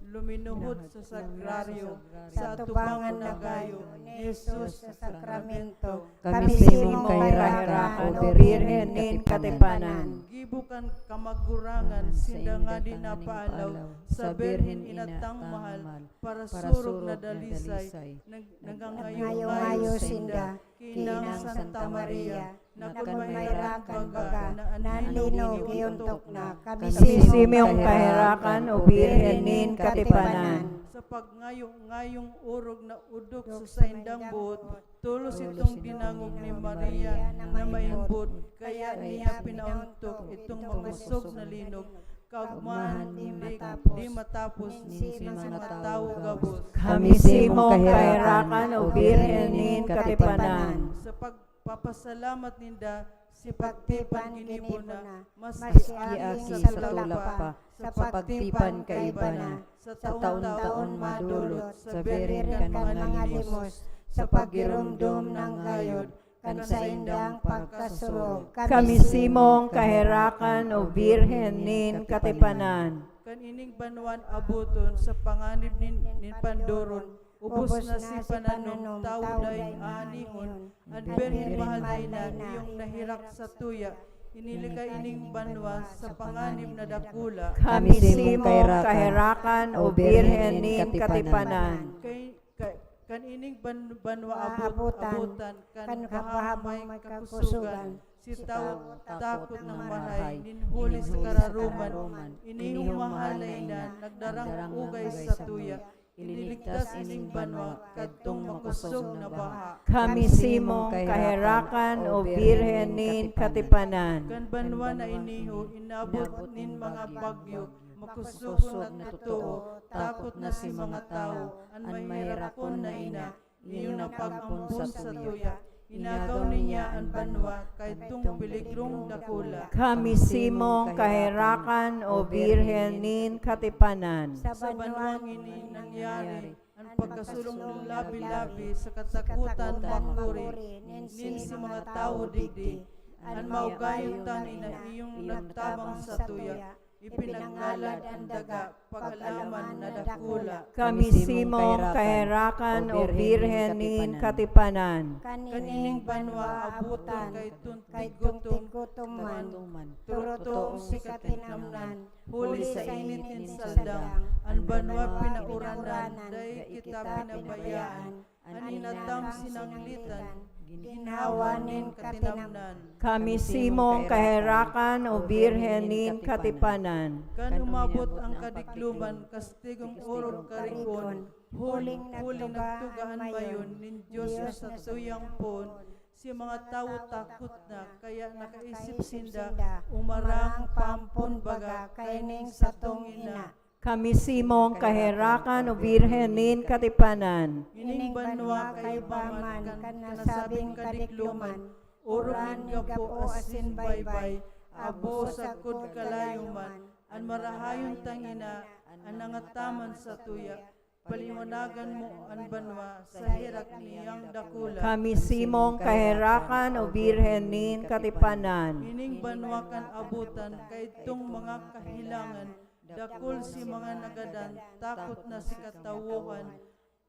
luminuhod sa sagraryo, sa atubangan na gayo, ni Jesus sa sakramento. Kami sa imong kahirakan o birhinin Katipanan. Gibukan kamagurangan, sinda nga di napaalaw, sa berhin inatang mahal, para surog na dalisay, nagangayo-ngayo sinda, kinang Santa Maria, nakagmayrakan baga, nanlinog iyuntok na, kami Kami sa imong kahirakan o birhinin Katipanan. sa pagngayong urog na udok sa saindang buot, tulos itong dinangog ni Maria na maimbot, kaya niya pinauntok itong makusog na linog, kaugmahan di matapos ninsi mga tao gabos. Kami sa imong kahirakan o birhinin Katipanan. Sa pagpapasalamat ninda, si pagtipan ginibo na, mas Aki sa tulak pa, sa pagtipan kaiba na, sa taon-taon madulot, sa birhen kan mga limos, sa pagirumdum ng gayod, kan sa indang pagkasurog. Kami sa imong kahirakan o birhinin Katipanan. Kan ining banwan abuton sa panganib nin Pandoron, ubos na si Pananom, tao day aaningon, at berhin mahal day na iyong nahirak sa tuya, inilikay ining banwa sa panganib na dakula. Kami sa imong kahirakan o birhinin Katipanan. Kan ining banwa abutan, kan kahamay kakusugan, si tao takot ng mahay, ninhuli sa kararuman, iniyong mahalay na nagdarang ugay sa tuya, iniligtas ining banwa kadtong makusog na baha. Kami sa imong kahirakan o birhinin Katipanan. Kan banwa na iniho, inabot nin mga bagyo, makusog na totoo, takot na si mga tao, an mahirakon na ina, iyong napag-ampun sa tuya, inagaw niya ang banwa, kahitong piligrong dakula. Kami sa imong kahirakan o birhinin Katipanan. Sa banwang ini nangyari, ang pagkasulong labi-labi sa katakutan makuri, nin si mga tao digdi, ang maugayong tanin na iyong nagtabang sa tuya, ipinangalad ang daga, pag-alaman na dakula. Kami sa imong kahirakan o birhinin Katipanan. Kanining banwa abutan kay tigutom man, turotong si katinamnan, huli sa init saldang, ang banwa pinauranan, day kita pinabayaan, aninatang sinanglitan, ginhawanin katinamnan. Kami sa imong kahirakan o birhinin Katipanan. Kan umabot ang kadikluman, kastigong urog karikon, huling nagtugahan mayon, nin Diyos sa tuyang pon, si mga tao takot na, kaya nakaisip sinda, umarang pampon baga, kaining sa tong ina. Kami sa imong kahirakan o birhinin Katipanan. Ining banwa kay baman, kan nasabing kadikluman, Uran nga po asin baybay, abo sa kud kalayuman, an marahayon tangina, an nangataman sa tuya, paliwanagan mo an banwa sa hirak niyang dakula. Kami simong kaherakan o Birhen nin Katipanan. Ining banwa kan abutan kaytong mga kahilangan, dakul si mga nagadan, takot na si katawuhan,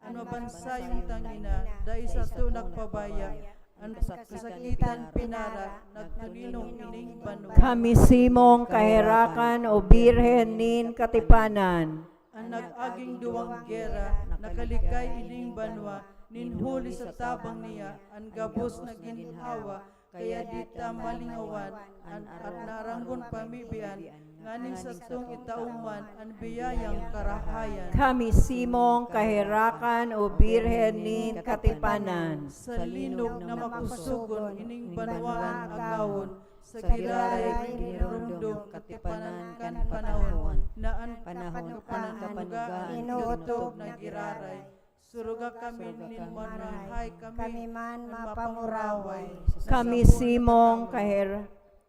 an mabansayong tangina, dahil sa to nagpabaya, ang kasakitan pinara, nagtulinong ining banwa. Kami simong kaherakan o Birhen nin Katipanan. Ang nag-aging duwang gera, nakalikay ining banwa, ninhuli sa tabang niya, ang gabos na ginhawa, kaya dita malingawan, at naranggon pamibian, nganing sa tong itauman, ang biyayang karahayan. Kami simong kaherakan o Birhen nin Katipanan. Sa linog na makusugon, ining banwaan agawon, sa giraray kinirumdum, katipanan kan panahon, naan kapanuga, inuotog na giraray, suruga kami ninmanahay, kami man mapanguraway. Kami simong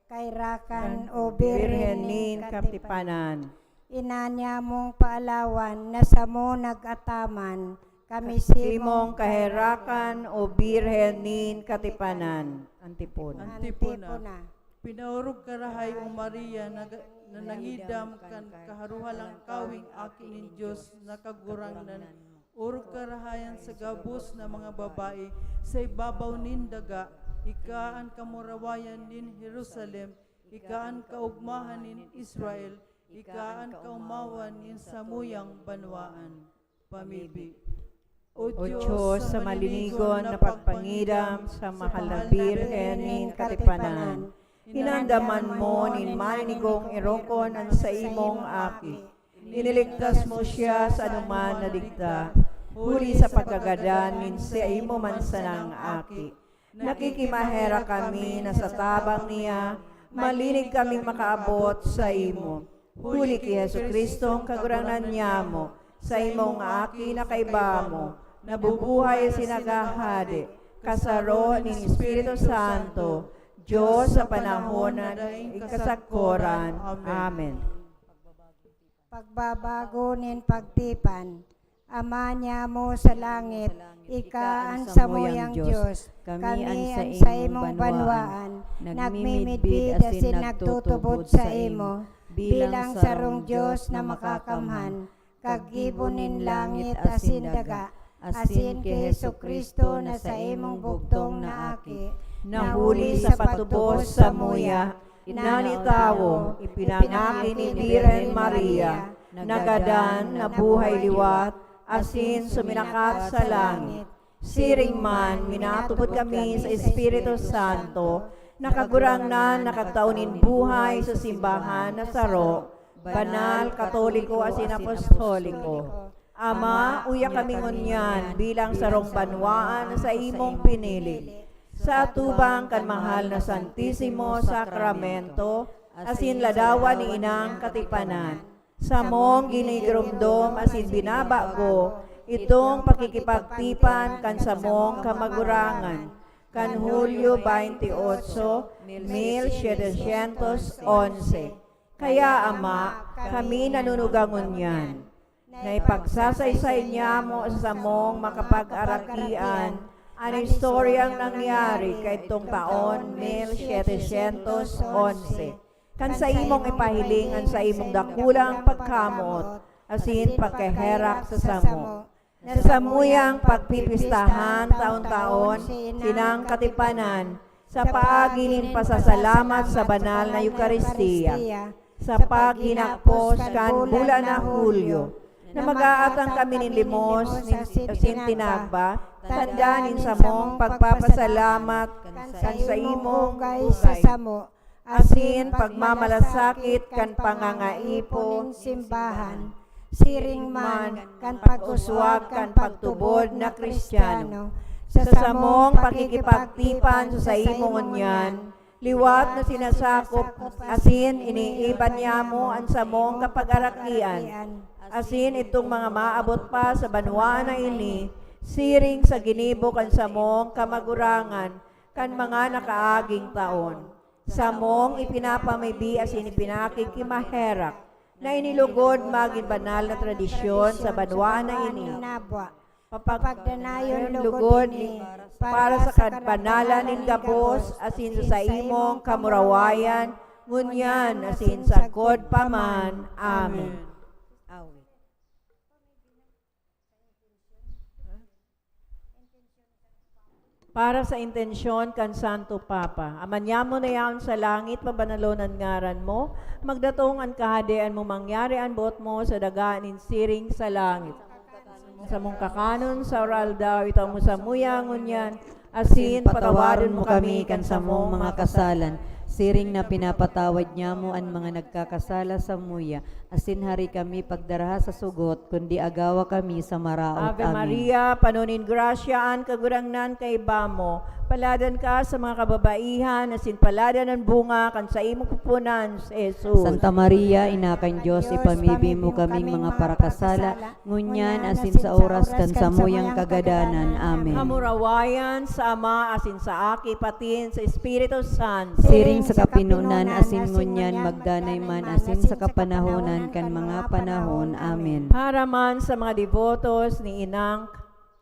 Kaherakan o Birhen Birhen nin nin Katipanan. Inanya mong paalawan na sa mo nag-ataman. Kami Simong kaherakan o Birhen nin Katipanan. Antipon. Antipona. Pinaurog karahay o Maria na nangidam kan kaharuhalang kawing aking ng Diyos na kagurangnan. Urog karahayan sa gabos na mga babae sa ibabaw nin daga, ikaan kamurawayan nin Jerusalem, ikaan kaugmahan nin Israel, ikaan kaumawan nin samuyang banwaan. Pamibi. O Diyos, sa malinigon na pagpangidam sa mahal na Birhen nin Katipanan, hinandaman mo nin maninigong irokon ang sa imong aki. Iniligtas mo siya sa anuman na digta, huli sa pagkagadan nin sa imo mansanang aki. Nakikimahera kami na sa tabang niya, malinig kaming makaabot sa imo. Huli kay Jesucristo ang kagurangan niya mo, sa imong aki na kaiba mo, nabubuhay sinagahadi, kasaro ni Espiritu Santo, Diyos sa panahon na ikasakoran. Amen. pagbabago nin pagtipan. Ama niya mo sa langit, ikaan sa moyang Diyos, kami ang sa imong banwaan, nagmimidbid asin nagtutubod sa imo, bilang sarong Diyos na makakamhan, kagibunin langit asin daga, asin kay Jesucristo na sa imong bugtong na aki, Nahuli sa patubos sa muya, inanitawo, ipinangaki ni Birhen Maria, nagadan na buhay liwat, asin suminakat sa langit. Siring man, minatupod kami sa Espiritu Santo, nakagurang na nakagtaunin buhay sa simbahan na saro, banal, katoliko, asin apostoliko. Ama, uya kami ngunyan bilang sarong banwaan sa imong pinili. Sa atubang kan mahal na Santisimo Sakramento, asin ladawan ni Inang Katipanan. Sa mong ginigurumdom asin binaba ko, itong pakikipagtipan kan sa mong kamagurangan. Kan Hulyo 28, 1711. Kaya Ama, kami nanunugangon yan. Na ipagsasaysay niya mo sa mong makapag-arakian, ang istoryang nangyari kay itong taon 1711. Kan sa imong ipahilingan sa imong dakulang pagkamot, asin pagkaherak sa samo. Sa samuyang pagpipistahan taon-taon, sinang Katipanan, sa paaginin pasasalamat sa banal na Eukaristiya, sa paghinakpos kan bulan na Hulyo, na mag-aatang kami ni limos, asin tinagba, tandanin sa mong pagpapasalamat kan sa imong hugay sa samo, asin pagmamalasakit kan pangangaipo, simbahan, siring man kan pag-uswag kan pagtubod na Kristiyano, sa samong pakikipagtipan sa imong nyan, liwat na sinasakop, asin iniiban niya mo ang samong kapag-arakian, asin itong mga maabot pa sa banwaan na ini, siring sa ginibok ang samong kamagurangan, kan mga nakaaging taon. Sa mong ipinapamaybi asin ipinakikimaherak, na inilugod maging banal na tradisyon sa banwaan na ini. Papagdanayon Lugod lugod ini para sa kadbanalan nin gabos asin sa imong kamurawayan, ngunyan asin sa kod paman. Amen. Para sa intensyon kan Santo Papa, amanyamo na yaon sa langit, pabanalonan ngaran mo, magdatong an kahadean mo, mangyari an buot mo sa dagaan siring sa langit. Sa mong kakanon sa oral daw, ito mo sa muyangon yan, asin patawaron mo kami kan sa mong mga kasalan, siring na pinapatawad niya mo ang mga nagkakasala sa muya, asin hari kami pagdaraha sa sugot, kundi agawa kami sa maraot. Ave Amen. Maria, panunin grasyaan, kagurangnan kay bamo, paladan ka sa mga kababaihan, asin paladan ang bunga, kan sa imong pupunan, si Jesus. Santa Maria, ina kan Diyos, ipamibi mo kaming mga parakasala, ngunyan asin sa oras kan sa muyang kagadanan. Amen. Kamurawayan sa Ama, asin sa Aki, patin sa Espiritu Santo. Siring sa kapinunan, asin ngunyan, magdanay man, asin sa kapanahonan, kan mga panahon. Amen. Para man sa mga devotos ni Inang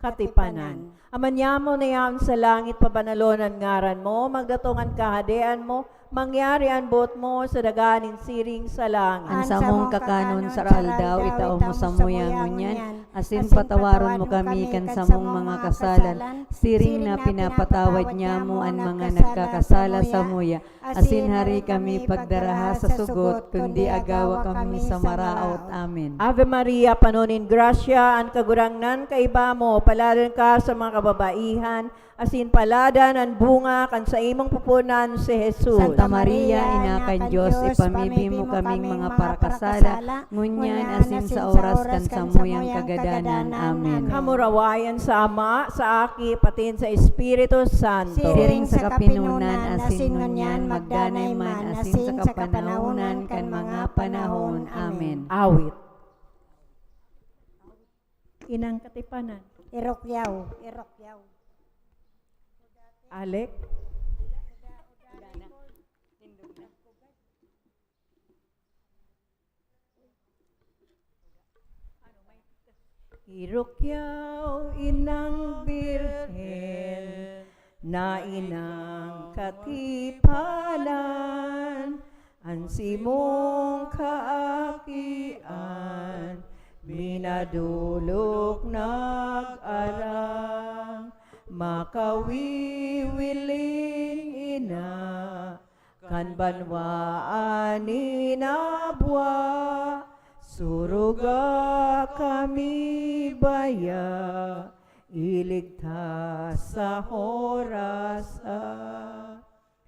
Katipanan. Amanyamo na yaon sa langit, pabanalonan ngaran mo, magdatongan kahadean mo, mangyari ang bot mo sa daganin siring sa langit. Ang samong kakanon sa aldaw, itao mo sa muyang ngunyan, asin patawaron mo kami kan samong mga kasalan, siring na pinapatawad niya mo ang mga nagkakasala sa muya, asin hari kami pagdaraha sa sugot, kundi agawa kami sa maraot. Amen. Ave Maria, panunin grasya, ang kagurangnan kaiba mo, paladan ka sa mga kababaihan, asin paladan ang bunga, kan sa imong pupunan, si Jesus. Santa Maria, ina kan Diyos, ipamibi mo kaming mga parakasala, ngunyan asin sa oras kan sa muyang kagadanan. Amen. Kamurawayan sa Ama, sa Aki, patin sa Espiritu Santo. Siring sa kapinunan, asin ngunyan, magdanay man, asin sa kapanahonan, kan mga panahon. Amen. Awit. Inang Katipanan. Irokyaw, irokyaw. Alec. Irokyaw, inang birhen, na inang Katipanan, ansimong kaakian, minadulok nag-arang, makawiwiling ina, kan banwaan inabwa, suruga kami baya, iligtas sa horasa.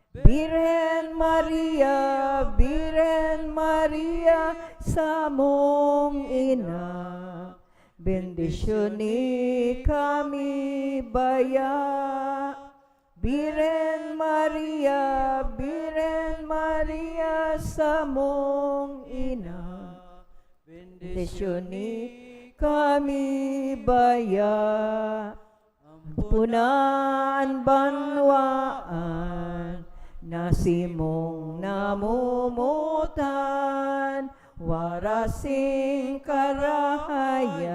Birhen Maria, sa mong ina, bendisyoni kami baya. Birhen Maria, sa mong ina, bendisyoni kami baya. Punaan banwaan, nasimong namumutan, warasing karahayan,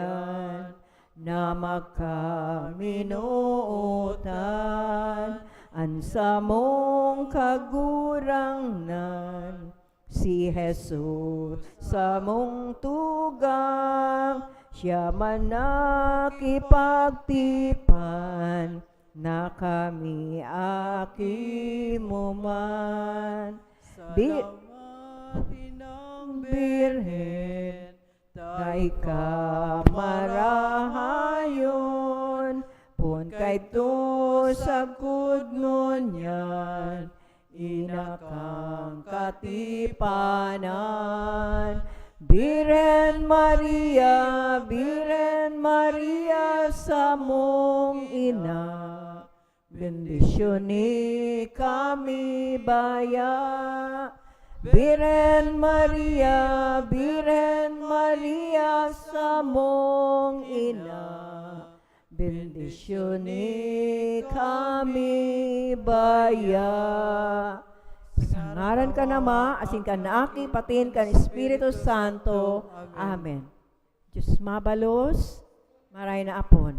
na magkaminuutan, ansamong kagurangnan, si Jesus sa mong tugang, siya man nakipagtipan, na kami aki mo man. Salamat inang Birhen, tay ka marahayon, pun kay to sa kudnon yan, inakang Katipanan. Birhen Maria, sa mong ina, bendisyoni kami baya. Birhen Maria, sa mong ina, bendisyoni kami kami baya. Sa ngaran ka na ma, asin ka na aki, patin ka ni Espiritu Santo. Amen. Diyos mabalos, maray na apon.